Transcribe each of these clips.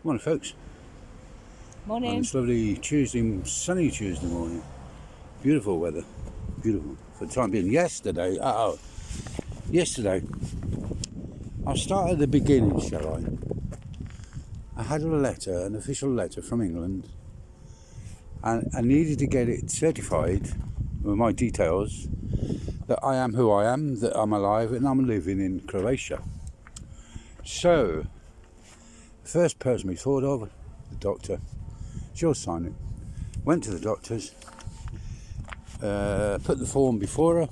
Morning, folks. On Morning. this lovely sunny Tuesday morning. Beautiful weather. Beautiful for the time being. Yesterday, I'll start at the beginning, shall I had a letter, an official letter from England, and I needed to get it certified with my details that I am who I am, that I'm alive, and I'm living in Croatia. So, the first person we thought of, the doctor, she'll sign it. Went to the doctor's, put the form before her.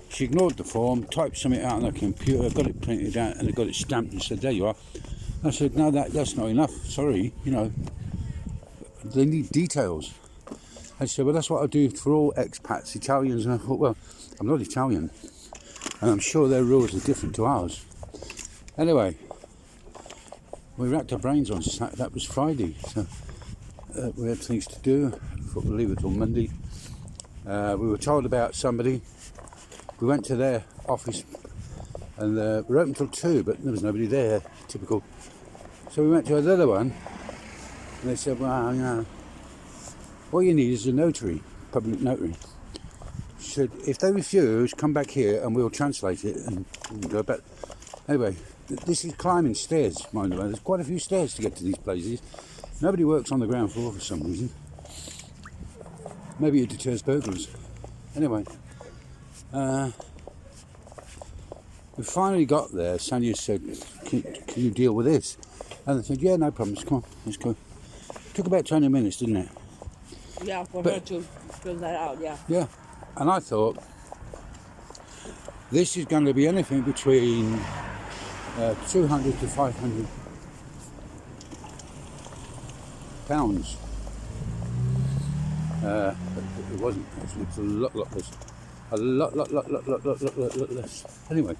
She ignored the form, typed something out on the computer, got it printed out, and got it stamped and said, "There you are." I said, "No, that's not enough. Sorry, they need details." I said, "Well, that's what I do for all expats, Italians." And I thought, well, I'm not Italian, and I'm sure their rules are different to ours. Anyway, we racked our brains on Saturday. That was Friday, so we had things to do. I thought we'd leave it till Monday. We were told about somebody. We went to their office, and we were open till 2, but there was nobody there. Typical. So we went to another one, and they said, "Well, all you need is a notary, public notary." She said, "If they refuse, come back here and we'll translate it and go back." Anyway, this is climbing stairs, mind you. There's quite a few stairs to get to these places. Nobody works on the ground floor for some reason. Maybe it deters burglars. Anyway, we finally got there. Sanya said, can you deal with this? And I said, "Yeah, no problems, come on, let's go." Took about 20 minutes, didn't it? Yeah, for her to fill that out, yeah. Yeah, and I thought, this is going to be anything between 200 to 500 pounds. But it wasn't. It was a lot less. A lot less. Anyway,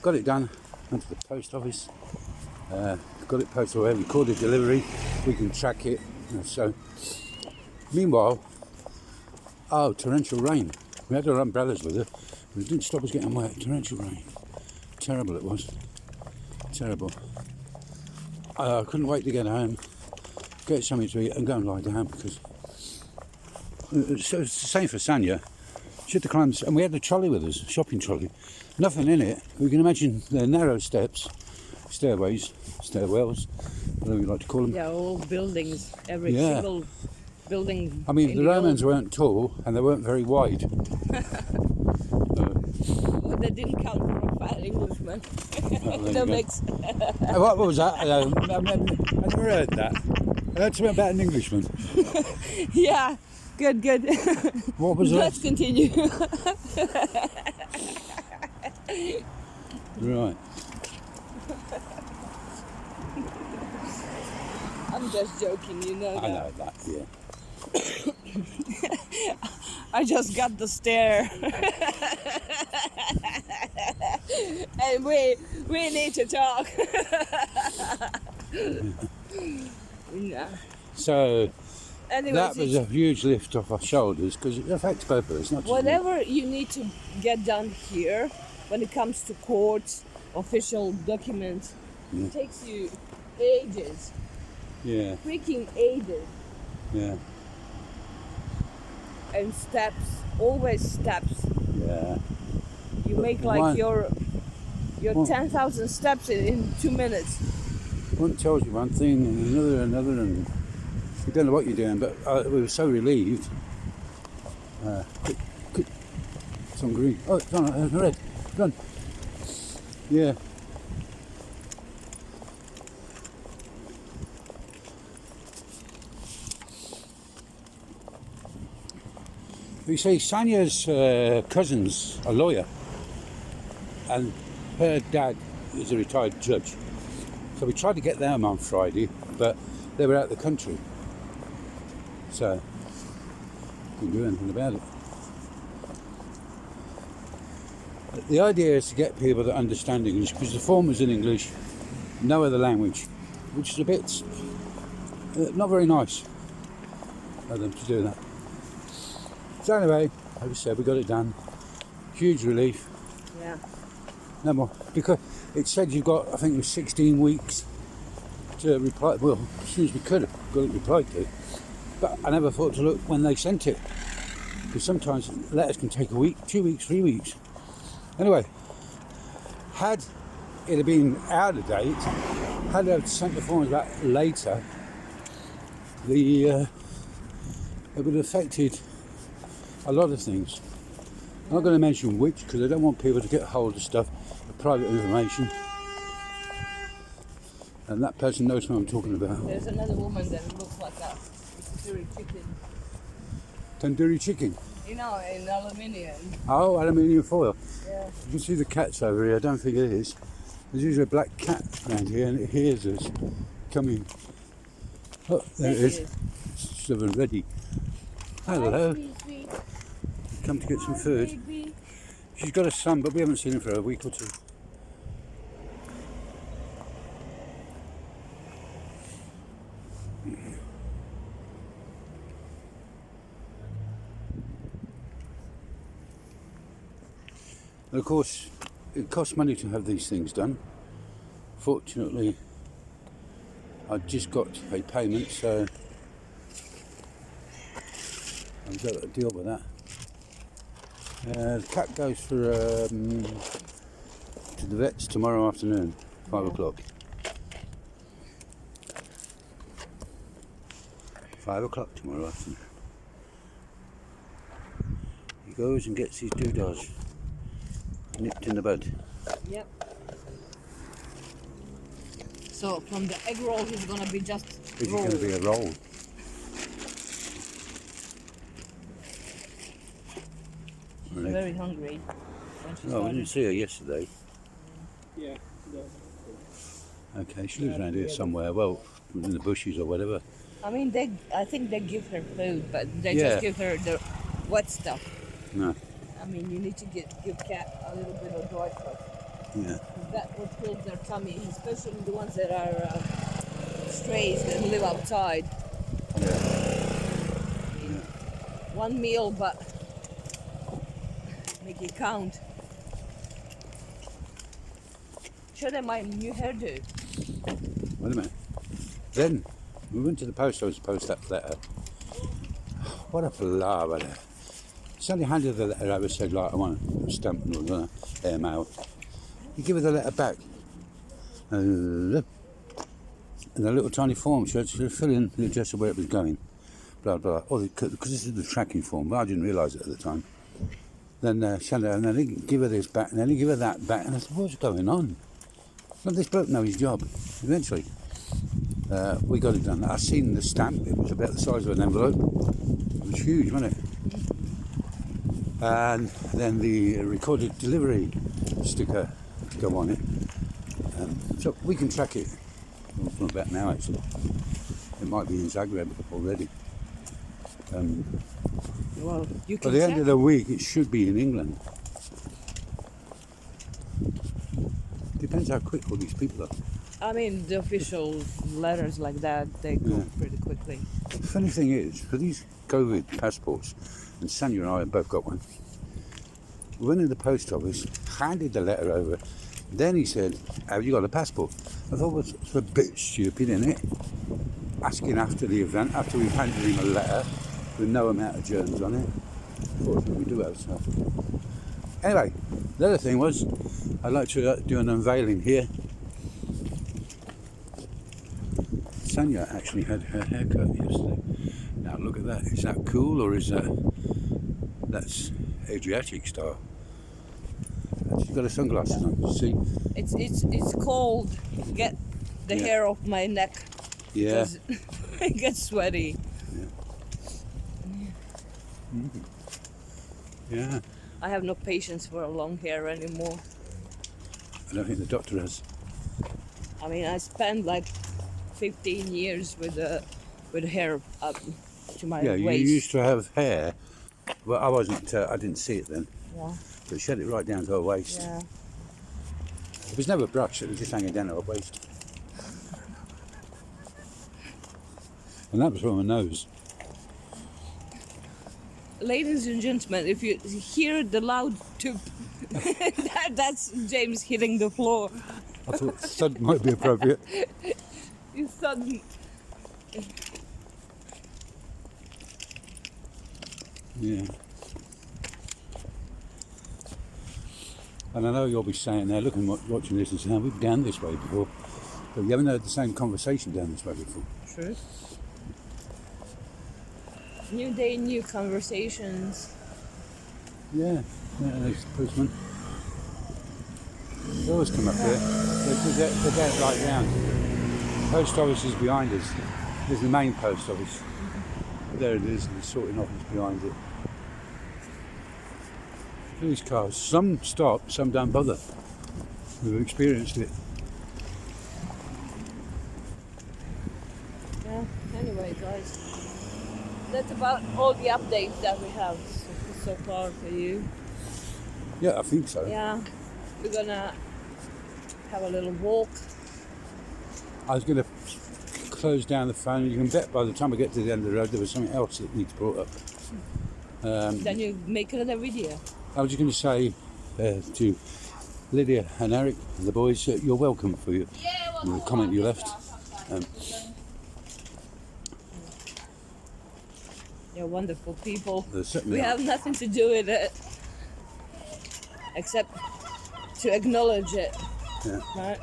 got it done. Went to the post office. Got it posted away. Recorded delivery. We can track it. So, meanwhile, torrential rain. We had our umbrellas with us, but it didn't stop us getting wet. Torrential rain. Terrible it was. Terrible. I couldn't wait to get home, get something to eat, and go and lie down because it's the same for Sanya. She had to climb, and we had the trolley with us, shopping trolley. Nothing in it. We can imagine the narrow stairwells, whatever you like to call them. Yeah, all buildings, every single building. I mean, the Romans weren't tall and they weren't very wide. Well, they didn't count for a fat Englishman. That makes. What was that? I never heard that. I heard something about an Englishman. Yeah, good. What was Let's that? continue. Right. I'm just joking, you know that. I know that, yeah. I just got the stare. And we need to talk. Yeah. So Anyways, that was a huge lift off our shoulders because it affects both of us, not just me. whatever you need to get done here when it comes to courts, official documents, Yeah. it takes you ages. Yeah, Freaking ages. yeah, And steps, always steps. yeah. You But make like one- your one- 10,000 steps in 2 minutes. One tells you one thing and another, and you don't know what you're doing. But we were so relieved. Quick, it's on green. Oh, it's on red. Run. Yeah. You see, Sanya's cousin's a lawyer, and her dad is a retired judge. So we tried to get them on Friday, but they were out of the country. So, couldn't do anything about it. But the idea is to get people that understand English, because the form was in English, no other language, which is a bit not very nice of them to do that. So anyway, like I said, we got it done. Huge relief. Yeah. No more. Because it said you've got, I think it was 16 weeks to reply. Well, as soon as we could have got it replied to. But I never thought to look when they sent it. Because sometimes letters can take a week, 2 weeks, 3 weeks. Anyway, had it have been out of date, had they sent the forms back later, it would have affected a lot of things. I'm not going to mention which, because I don't want people to get hold of stuff, private information. And that person knows what I'm talking about. There's another woman that looks like a tandoori chicken. Tandoori chicken. You know, in aluminium. Oh, aluminium foil. Yeah. You can see the cats over here. I don't think it is. There's usually a black cat around here, and it hears us coming. Oh, there it is. It's sort of ready. Hello. Come to get some food. She's got a son, but we haven't seen him for a week or two. And of course, it costs money to have these things done. Fortunately, I just got a payment, so I've got to deal with that. The cat goes for to the vets tomorrow afternoon, 5 o'clock. 5 o'clock tomorrow afternoon. He goes and gets his doodahs nipped in the bud. Yep. So from the egg roll, he's gonna be just This is roll. going to be a roll. She's very hungry. When she's Oh, we hungry. didn't see her yesterday. Yeah. Okay, she lives around here somewhere. Well, in the bushes or whatever. I mean, I think they give her food, but they Yeah. just give her the wet stuff. No. I mean, you need to give cat a little bit of dry stuff. Yeah. That would fill their tummy, especially the ones that are strays that live outside. Yeah. One meal, but make it count. Show them my new hairdo. Wait a minute. Then we went to the post office to post that letter. What a palaver there. Sally handed the letter over, said, like, I want a stamp and all airmail. You give her the letter back. And a little tiny form, she had to fill in the address of where it was going. Blah, blah. Oh, because this is the tracking form, but I didn't realise it at the time. Then she had, and then he give her this back, and then he give her that back, and I said, what's going on? Let this bloke know his job. Eventually, we got it done. I seen the stamp, it was about the size of an envelope. It was huge, wasn't it? And then the recorded delivery sticker to go on it. So we can track it from about now, actually. It might be in Zagreb already. Well, you By can the end check. of the week, it should be in England. Depends how quick all these people are. I mean, the official letters like that, they go Yeah. pretty quickly. The funny thing is, for these COVID passports, and Sanya and I have both got one, we went in the post office, handed the letter over, then he said, have you got a passport? I thought, well, it's a bit stupid, isn't it? Asking after the event, after we've handed him a letter with no amount of germs on it. Fortunately, we do have stuff. Anyway, the other thing was, I'd like to do an unveiling here. Sanya actually had her haircut yesterday. Now look at that. Is that cool or is that's Adriatic style? And she's got her sunglasses on. See? It's called get the Yeah. hair off my neck. Yeah. 'Cause it gets sweaty. Yeah. I have no patience for long hair anymore. I don't think the doctor has. I mean, I spent like 15 years with hair up to my Yeah, you waist. used to have hair. Well, I wasn't. I didn't see it then. Yeah, But she had it right down to her waist. yeah. It was never brushed. It was just hanging down to her waist. And that was from her nose. Ladies and gentlemen, if you hear the loud tube, that's James hitting the floor. I thought thud might be appropriate. You thought. Yeah. And I know you'll be saying there, looking, watching this and saying, we've been down this way before, but we haven't had the same conversation down this way before. True. New day, new conversations. Yeah, there's the postman. They always come up here. They're down right round. Post office is behind us. There's the main post office. There it is, and the sorting office behind it. These cars, some stop, some don't bother. We've experienced it. Yeah, anyway, guys. That's about all the updates that we have so far for you. Yeah, I think so. Yeah, we're gonna have a little walk. I was going to close down the phone. You can bet by the time I get to the end of the road, there was something else that needs brought up. Then you make another video. I was just going to say to Lydia and Eric and the boys, you're welcome for the comment you left. You're wonderful people. They certainly We are. have nothing to do with it except to acknowledge it, Yeah. right?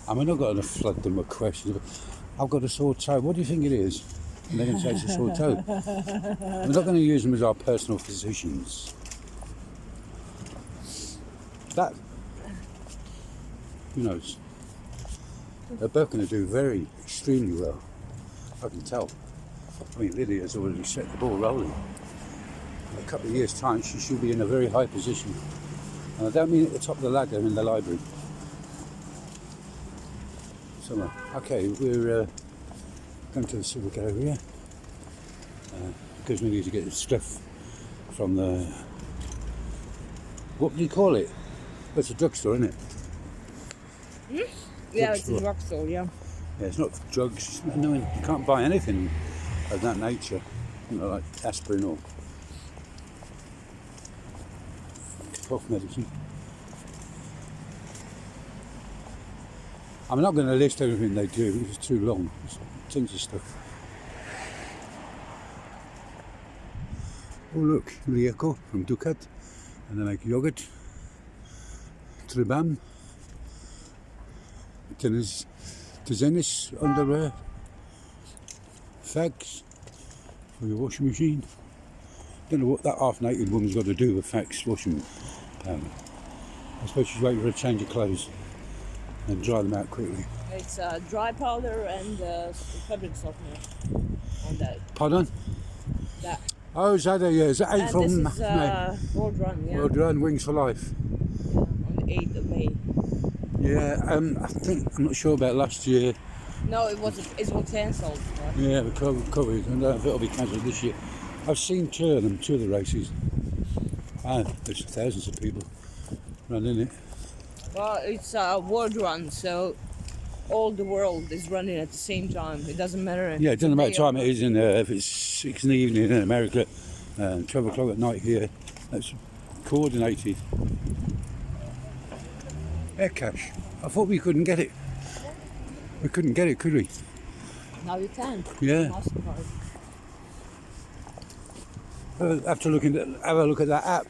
I mean, I've got to flood them with questions. I've got a sore toe. What do you think it is? And they're going to say it's a sore toe. We're not going to use them as our personal physicians. That, who knows? They're both going to do extremely well. I can tell. I mean, Lydia's already set the ball rolling. In a couple of years' time, she should be in a very high position. And I don't mean at the top of the ladder in the library. Somewhere. Okay, we're going to the civic area because we need to get the stuff from the. What do you call it? It's a drugstore, isn't it? Yeah, it's a Drugstore. drugstore, yeah. Yeah, it's not drugs. No, you can't buy anything of that nature, like aspirin or cough medicine. I'm not going to list everything they do because it's too long. There's tons of stuff. Oh look, Mleko from Ducat, and they make yogurt, Tribam, tennis underwear, fags for your washing machine. Don't know what that half-naked woman's got to do with fags washing powder. I suppose she's waiting for a change of clothes and dry them out quickly. It's dry powder and fabric softener on that. Pardon? That. Oh, is that is that 8th And from this is May? World Run, yeah. World Run, Wings for Life. Yeah, on the 8th of May. Yeah, I'm not sure about last year. No, it was cancelled. Right? Yeah, the COVID. I don't know if it'll be cancelled this year. I've seen two of the races. There's thousands of people running it. Well, it's a world run, so all the world is running at the same time. It doesn't matter. Yeah, it doesn't matter what time it is if it's 6 in the evening in America, 12 o'clock at night here. That's coordinated. Air cash. I thought we couldn't get it. We couldn't get it, could we? Now you can. Yeah. MasterCard. Have a look at that app.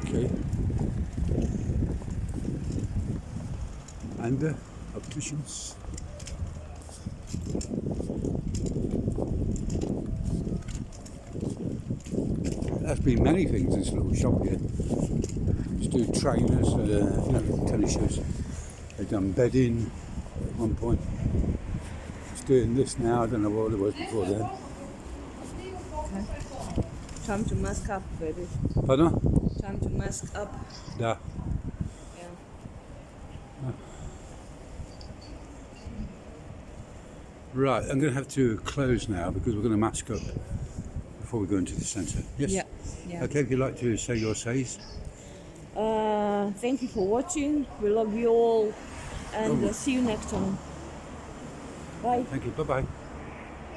Okay. And the opticians. There's been many things in this little shop here. Just do trainers, tennis shoes. They've done bedding at one point. It's doing this now. I don't know what it was before then. Time to mask up, baby. Pardon? Time to mask up. Da. Yeah. Right, I'm going to have to close now because we're going to mask up before we go into the centre. Yes? Yeah. Yeah. Okay, if you'd like to say your says. Thank you for watching. We love you all, and see you next time. Bye. Thank you. Bye-bye.